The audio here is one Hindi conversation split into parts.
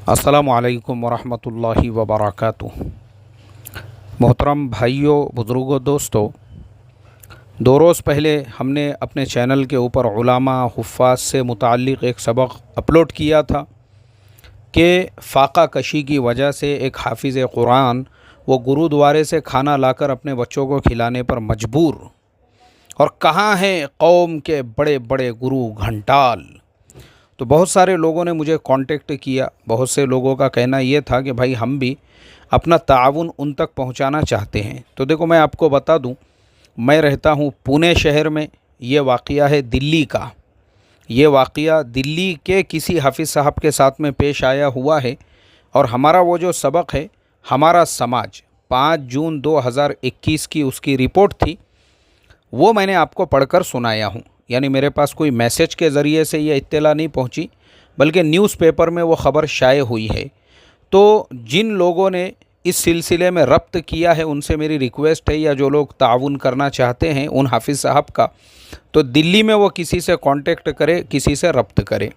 अस्सलामुअलैकुम वरहमतुल्लाहि वबरकातुहू। मोहतरम भाइयों, बुज़ुर्गों, दोस्तों, 2 रोज़ पहले हमने अपने चैनल के ऊपर उलामा हुफ़्फ़ाज़ से मुताल्लिक़ एक सबक अपलोड किया था कि फ़ाक़ा कशी की वजह से एक हाफिज़ कुरान वो गुरुद्वारे से खाना लाकर अपने बच्चों को खिलाने पर मजबूर, और कहाँ हैं कौम के बड़े बड़े गुरु घंटाल। तो बहुत सारे लोगों ने मुझे कांटेक्ट किया। बहुत से लोगों का कहना ये था कि भाई हम भी अपना ताउन उन तक पहुंचाना चाहते हैं। तो देखो, मैं आपको बता दूं, मैं रहता हूं पुणे शहर में। ये वाक़या है दिल्ली का। ये वाक़या दिल्ली के किसी हाफिज़ साहब के साथ में पेश आया हुआ है। और हमारा वो जो सबक है, हमारा समाज, 5 जून 2021 की उसकी रिपोर्ट थी, वो मैंने आपको पढ़कर सुनाया हूँ। यानी मेरे पास कोई मैसेज के ज़रिए से ये इत्तला नहीं पहुँची, बल्कि न्यूज़पेपर में वो ख़बर शाये हुई है। तो जिन लोगों ने इस सिलसिले में रब्त किया है, उनसे मेरी रिक्वेस्ट है, या जो लोग ताउन करना चाहते हैं उन हाफिज़ साहब का, तो दिल्ली में वो किसी से कांटेक्ट करे, किसी से रब्त करे।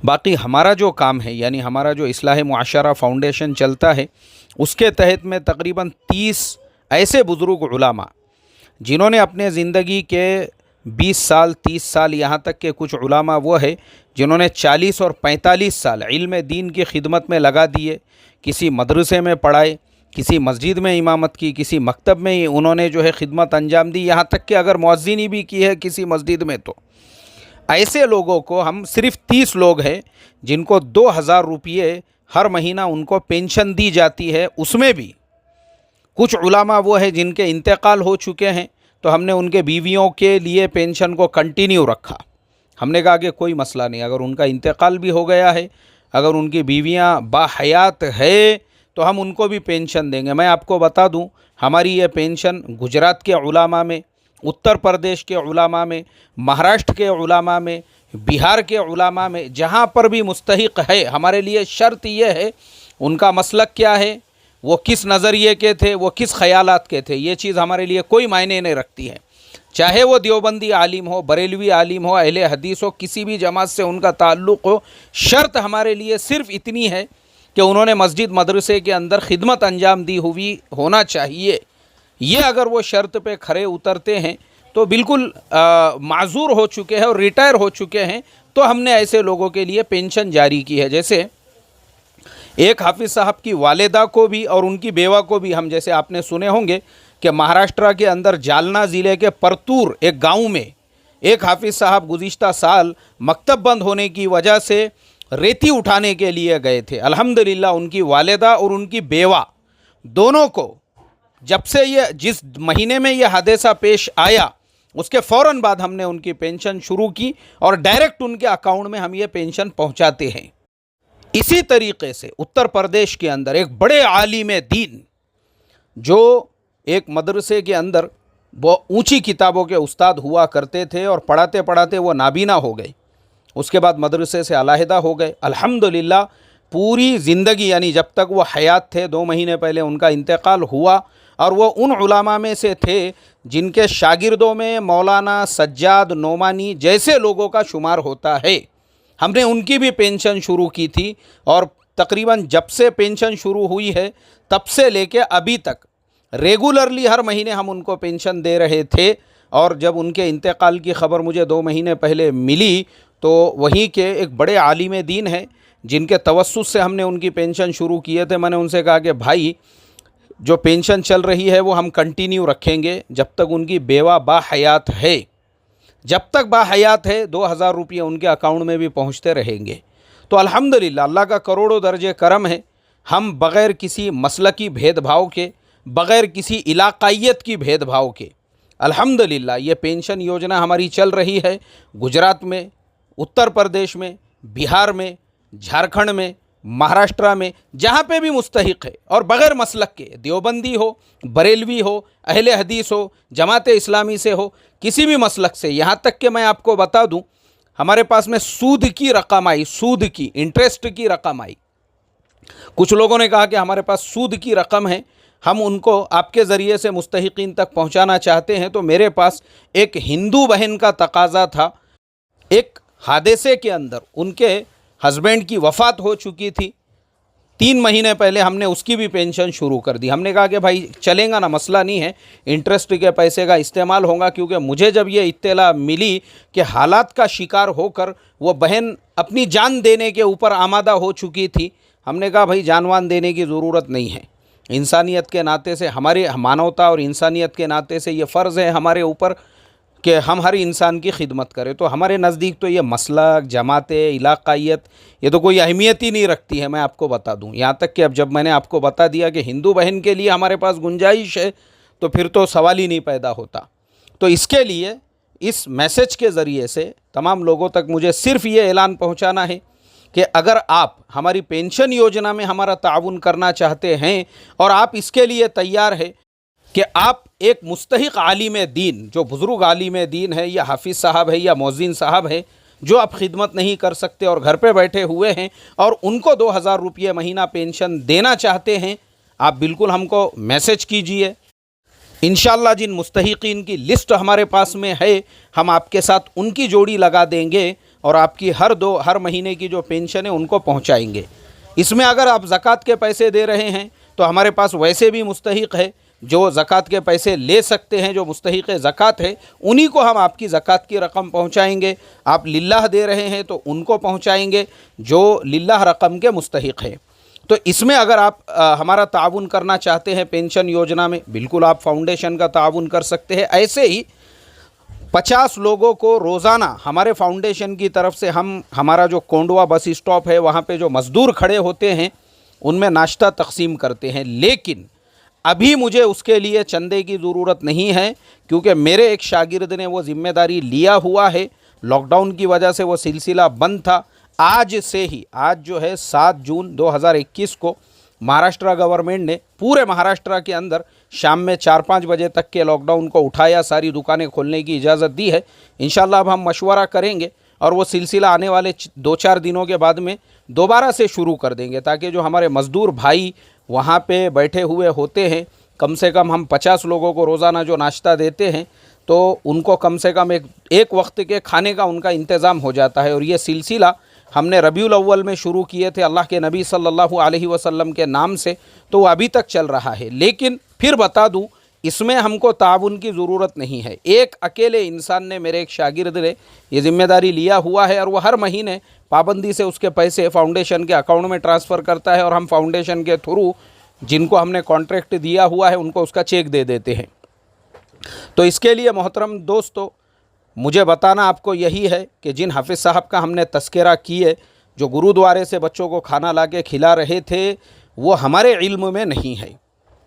बाकी हमारा जो काम है, यानी हमारा जो इस्लाह मुआशरा फाउंडेशन चलता है, उसके तहत में तकरीबन 30 ऐसे बुज़ुर्ग उलामा जिन्होंने अपने ज़िंदगी के 20 साल 30 साल, यहाँ तक के कुछ उलामा वो है जिन्होंने 40 और 45 साल इल्म दीन की खिदमत में लगा दिए। किसी मदरसे में पढ़ाए, किसी मस्जिद में इमामत की, किसी मकतब में ही उन्होंने जो है खिदमत अंजाम दी, यहाँ तक कि अगर मुअज्जिनी भी की है किसी मस्जिद में। तो ऐसे लोगों को हम सिर्फ 30 लोग हैं जिनको 2000 रुपये हर महीना उनको पेंशन दी जाती है। उसमें भी कुछ उलामा वो है जिनके इंतकाल हो चुके हैं, तो हमने उनके बीवियों के लिए पेंशन को कंटिन्यू रखा। हमने कहा कि कोई मसला नहीं, अगर उनका इंतकाल भी हो गया है, अगर उनकी बीवियां बाहयात है, तो हम उनको भी पेंशन देंगे। मैं आपको बता दूं, हमारी ये पेंशन गुजरात के उलामा में, उत्तर प्रदेश के उलामा में, महाराष्ट्र के उलामा में, बिहार के उलामा में, जहाँ पर भी मुस्तहिक है, हमारे लिए शर्त यह है, उनका मसलक क्या है, वो किस नज़रिए के थे, वो किस ख़यालात के थे, ये चीज़ हमारे लिए कोई मायने नहीं रखती है। चाहे वो देवबंदी आलिम हो, बरेलवी आलिम हो, अहले हदीस हो, किसी भी जमात से उनका ताल्लुक़ हो, शर्त हमारे लिए सिर्फ़ इतनी है कि उन्होंने मस्जिद मदरसे के अंदर खिदमत अंजाम दी हुई होना चाहिए। ये अगर वो शर्त पे खरे उतरते हैं तो बिल्कुल माजूर हो चुके हैं और रिटायर हो चुके हैं, तो हमने ऐसे लोगों के लिए पेंशन जारी की है। जैसे एक हाफिज़ साहब की वालिदा को भी और उनकी बेवा को भी, हम जैसे आपने सुने होंगे कि महाराष्ट्र के अंदर जालना ज़िले के परतूर एक गांव में एक हाफिज़ साहब गुज़िश्ता साल मकतब बंद होने की वजह से रेती उठाने के लिए गए थे। अल्हम्दुलिल्लाह उनकी वालिदा और उनकी बेवा दोनों को, जब से ये जिस महीने में ये हादसा पेश आया, उसके फ़ौरन बाद हमने उनकी पेंशन शुरू की और डायरेक्ट उनके अकाउंट में हम ये पेंशन पहुँचाते हैं। इसी तरीके से उत्तर प्रदेश के अंदर एक बड़े आलिम दीन, जो एक मदरसे के अंदर वो ऊंची किताबों के उस्ताद हुआ करते थे और पढ़ाते पढ़ाते वो नाबीना हो गए, उसके बाद मदरसे से अलहदा हो गए। अल्हम्दुलिल्लाह पूरी ज़िंदगी, यानी जब तक वो हयात थे, 2 महीने पहले उनका इंतकाल हुआ, और वो उन उलामा में से थे जिनके शागिर्दों में मौलाना सज्जाद नोमानी जैसे लोगों का शुमार होता है। हमने उनकी भी पेंशन शुरू की थी, और तकरीबन जब से पेंशन शुरू हुई है तब से लेके अभी तक रेगुलरली हर महीने हम उनको पेंशन दे रहे थे। और जब उनके इंतकाल की ख़बर मुझे 2 महीने पहले मिली, तो वहीं के एक बड़े आलिम दीन हैं जिनके तवस्सुस से हमने उनकी पेंशन शुरू किए थे। मैंने उनसे कहा कि भाई, जो पेंशन चल रही है वो हम कंटिन्यू रखेंगे जब तक उनकी बेवा बाहयात है। जब तक बाहयात है 2000 रुपये उनके अकाउंट में भी पहुंचते रहेंगे। तो अल्हम्दुलिल्लाह अल्लाह का करोड़ों दर्जे करम है, हम बग़ैर किसी मसलकी भेदभाव के, बग़ैर किसी इलाक़ाइयत की भेदभाव के, अल्हम्दुलिल्लाह ये पेंशन योजना हमारी चल रही है। गुजरात में, उत्तर प्रदेश में, बिहार में, झारखंड में, महाराष्ट्र में, जहाँ पे भी मुस्तहिक है, और बग़ैर मसलक के, देवबंदी हो, बरेलवी हो, अहले हदीस हो, जमात इस्लामी से हो, किसी भी मसलक से, यहाँ तक कि मैं आपको बता दूं, हमारे पास में सूद की रकम आई, सूद की, इंटरेस्ट की रकम आई। कुछ लोगों ने कहा कि हमारे पास सूद की रकम है, हम उनको आपके ज़रिए से मुस्तहिकीन तक पहुँचाना चाहते हैं। तो मेरे पास एक हिंदू बहन का तकाज़ा था, एक हादसे के अंदर उनके हस्बैंड की वफ़ात हो चुकी थी, 3 महीने पहले हमने उसकी भी पेंशन शुरू कर दी। हमने कहा कि भाई चलेगा ना, मसला नहीं है, इंटरेस्ट के पैसे का इस्तेमाल होगा। क्योंकि मुझे जब ये इत्तला मिली कि हालात का शिकार होकर वो बहन अपनी जान देने के ऊपर आमादा हो चुकी थी, हमने कहा भाई जानवान देने की ज़रूरत नहीं है। इंसानियत के नाते से, हमारे मानवता और इंसानियत के नाते से ये फ़र्ज़ है हमारे ऊपर कि हम हर इंसान की खिदमत करें। तो हमारे नज़दीक तो ये मसलक, जमातें, इलाक़ायत ये तो कोई अहमियत ही नहीं रखती है, मैं आपको बता दूं। यहाँ तक कि अब जब मैंने आपको बता दिया कि हिंदू बहन के लिए हमारे पास गुंजाइश है, तो फिर तो सवाल ही नहीं पैदा होता। तो इसके लिए इस मैसेज के ज़रिए से तमाम लोगों तक मुझे सिर्फ़ ये ऐलान पहुँचाना है कि अगर आप हमारी पेंशन योजना में हमारा ताउन करना चाहते हैं और आप इसके लिए तैयार हैं कि आप एक मुस्तहिक आलिम दीन, जो बुज़ुर्ग आलिम दीन है या हाफिज़ साहब है या मौज़िन साहब है, जो आप खिदमत नहीं कर सकते और घर पे बैठे हुए हैं और उनको 2000 रुपये महीना पेंशन देना चाहते हैं, आप बिल्कुल हमको मैसेज कीजिए। इंशाअल्लाह जिन मुस्तहिकीन की लिस्ट हमारे पास में है, हम आपके साथ उनकी जोड़ी लगा देंगे और आपकी हर महीने की जो पेंशन है उनको पहुँचाएँगे। इसमें अगर आप ज़कात के पैसे दे रहे हैं तो हमारे पास वैसे भी मुस्तहिक है जो ज़कात के पैसे ले सकते हैं, जो मुस्तहिक़ ज़कात है उन्हीं को हम आपकी ज़कात की रकम पहुंचाएंगे। आप लिल्लाह दे रहे हैं तो उनको पहुंचाएंगे जो लिल्लाह रकम के मुस्तहिक़ है। तो इसमें अगर आप हमारा ताउन करना चाहते हैं पेंशन योजना में, बिल्कुल आप फाउंडेशन का ताउन कर सकते हैं। ऐसे ही 50 लोगों को रोज़ाना हमारे फाउंडेशन की तरफ से हमारा जो कोंडवा बस स्टॉप है वहाँ पे जो मज़दूर खड़े होते हैं उनमें नाश्ता तकसीम करते हैं। लेकिन अभी मुझे उसके लिए चंदे की ज़रूरत नहीं है, क्योंकि मेरे एक शागिर्द ने वो ज़िम्मेदारी लिया हुआ है। लॉकडाउन की वजह से वो सिलसिला बंद था। आज से ही, आज जो है 7 जून 2021 को महाराष्ट्र गवर्नमेंट ने पूरे महाराष्ट्र के अंदर शाम में 4-5 बजे तक के लॉकडाउन को उठाया, सारी दुकानें खोलने की इजाज़त दी है। इंशाल्लाह अब हम मशवरा करेंगे और वो सिलसिला आने वाले 2-4 दिनों के बाद में दोबारा से शुरू कर देंगे, ताकि जो हमारे मज़दूर भाई वहाँ पे बैठे हुए होते हैं, कम से कम हम 50 लोगों को रोज़ाना जो नाश्ता देते हैं तो उनको कम से कम एक वक्त के खाने का उनका इंतज़ाम हो जाता है। और ये सिलसिला हमने रबीउल अव्वल में शुरू किए थे अल्लाह के नबी सल्लल्लाहु अलैहि वसल्लम के नाम से, तो वो अभी तक चल रहा है। लेकिन फिर बता दूं, इसमें हमको ताउन की ज़रूरत नहीं है। एक अकेले इंसान ने, मेरे एक शागिर्द ने ये ज़िम्मेदारी लिया हुआ है और वो हर महीने पाबंदी से उसके पैसे फाउंडेशन के अकाउंट में ट्रांसफ़र करता है और हम फाउंडेशन के थ्रू जिनको हमने कॉन्ट्रैक्ट दिया हुआ है उनको उसका चेक दे देते हैं। तो इसके लिए मोहतरम दोस्तों, मुझे बताना आपको यही है कि जिन हाफिज़ साहब का हमने तस्करा किए, जो गुरुद्वारे से बच्चों को खाना ला के खिला रहे थे, वो हमारे इल्म में नहीं है।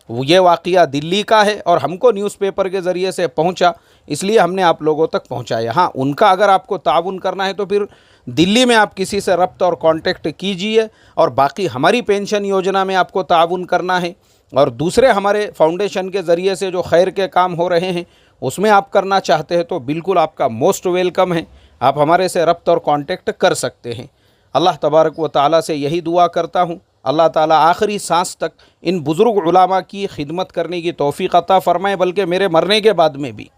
ये वाक़या दिल्ली का है और हमको न्यूज़पेपर के ज़रिए से पहुंचा, इसलिए हमने आप लोगों तक पहुंचाया। हाँ, उनका अगर आपको ताउन करना है तो फिर दिल्ली में आप किसी से रब्त और कांटेक्ट कीजिए, और बाकी हमारी पेंशन योजना में आपको ताउन करना है और दूसरे हमारे फाउंडेशन के ज़रिए से जो खैर के काम हो रहे हैं उसमें आप करना चाहते हैं तो बिल्कुल आपका मोस्ट वेलकम है। आप हमारे से रब्त और कांटेक्ट कर सकते हैं। अल्लाह तबारक व ताला से यही दुआ करता हूँ, अल्लाह ताला आखिरी सांस तक इन बुज़ुर्ग उलामा की खिदमत करने की तौफ़ीक़ अता फ़रमाए, बल्कि मेरे मरने के बाद में भी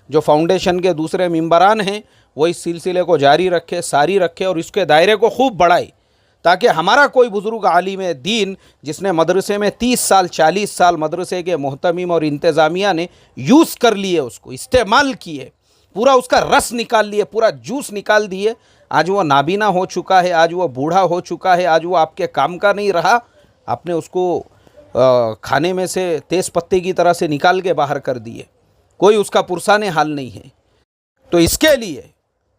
जो फाउंडेशन के दूसरे मेंबरान हैं वो इस सिलसिले को जारी रखे, सारी रखे और इसके दायरे को खूब बढ़ाए, ताकि हमारा कोई बुज़ुर्ग आलिम दीन जिसने मदरसे में 30 साल 40 साल मदरसे के मोहतमीम और इंतज़ामिया ने यूज़ कर लिए, उसको इस्तेमाल किए, पूरा उसका रस निकाल लिए, पूरा जूस निकाल दिए, आज वो नाबीना हो चुका है, आज वो बूढ़ा हो चुका है, आज वो आपके काम का नहीं रहा, आपने उसको खाने में से तेज़ पत्ते की तरह से निकाल के बाहर कर दिए, कोई उसका पुरसाने हाल नहीं है। तो इसके लिए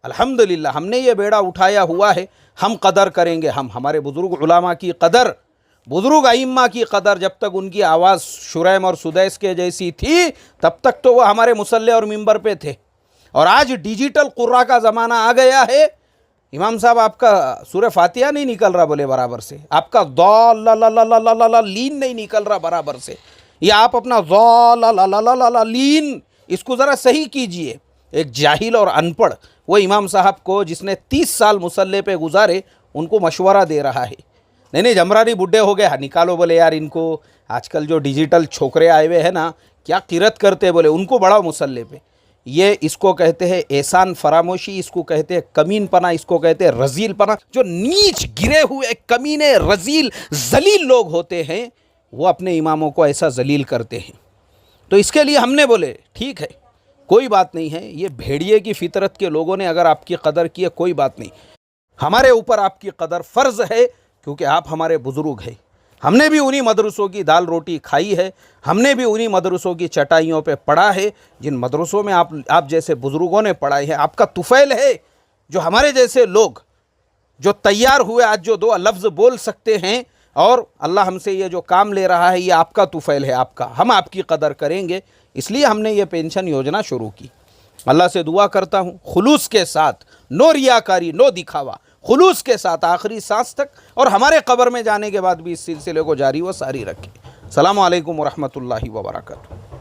अल्हम्दुलिल्लाह हमने ये बेड़ा उठाया हुआ है, हम कदर करेंगे, हम हमारे बुज़ुर्ग उलामा की कदर, बुज़ुर्ग आइम्मा की कदर, जब तक उनकी आवाज़ शुरैम और सुदैस के जैसी थी तब तक तो वह हमारे मुसल्ले और मिंबर पे थे। और आज डिजिटल कुर्रा का ज़माना आ गया है, इमाम साहब आपका सूरह फातिहा नहीं निकल रहा बोले बराबर से, आपका लीन नहीं निकल रहा बराबर से, या आप अपना लीन इसको ज़रा सही कीजिए। एक जाहिल और अनपढ़ वो इमाम साहब को जिसने 30 साल मुसल्ले पे गुजारे उनको मशवरा दे रहा है, नहीं जमरानी बुढ़े हो गए, निकालो बोले यार इनको, आजकल जो डिजिटल छोकरे आए हुए हैं ना क्या किरत करते बोले, उनको बढ़ाओ मुसल्ले पे। ये इसको कहते हैं एहसान फरामोशी, इसको कहते हैं कमीनपना, इसको कहते हैं रजीलपना। जो नीच गिरे हुए कमीने रजील जलील लोग होते हैं वो अपने इमामों को ऐसा जलील करते हैं। तो इसके लिए हमने बोले ठीक है, कोई बात नहीं है, ये भेड़िए की फितरत के लोगों ने अगर आपकी कदर की है कोई बात नहीं, हमारे ऊपर आपकी कदर फ़र्ज़ है क्योंकि आप हमारे बुज़ुर्ग हैं। हमने भी उन्हीं मदरसों की दाल रोटी खाई है, हमने भी उन्हीं मदरसों की चटाइयों पे पढ़ा है जिन मदरसों में आप जैसे बुज़ुर्गों ने पढ़ाई है। आपका तुफ़ैल है जो हमारे जैसे लोग जो तैयार हुए आज जो दो लफ्ज़ बोल सकते हैं और अल्लाह हमसे ये जो काम ले रहा है ये आपका तुफ़ैल है, आपका, हम आपकी कदर करेंगे, इसलिए हमने ये पेंशन योजना शुरू की। अल्लाह से दुआ करता हूँ खुलूस के साथ, नो रियाकारी, नो दिखावा, खुलूस के साथ आखिरी सांस तक और हमारे कब्र में जाने के बाद भी इस सिलसिले को जारी व सारी रखें। अस्सलामु अलैकुम व रहमतुल्लाहि व बरकातुहू।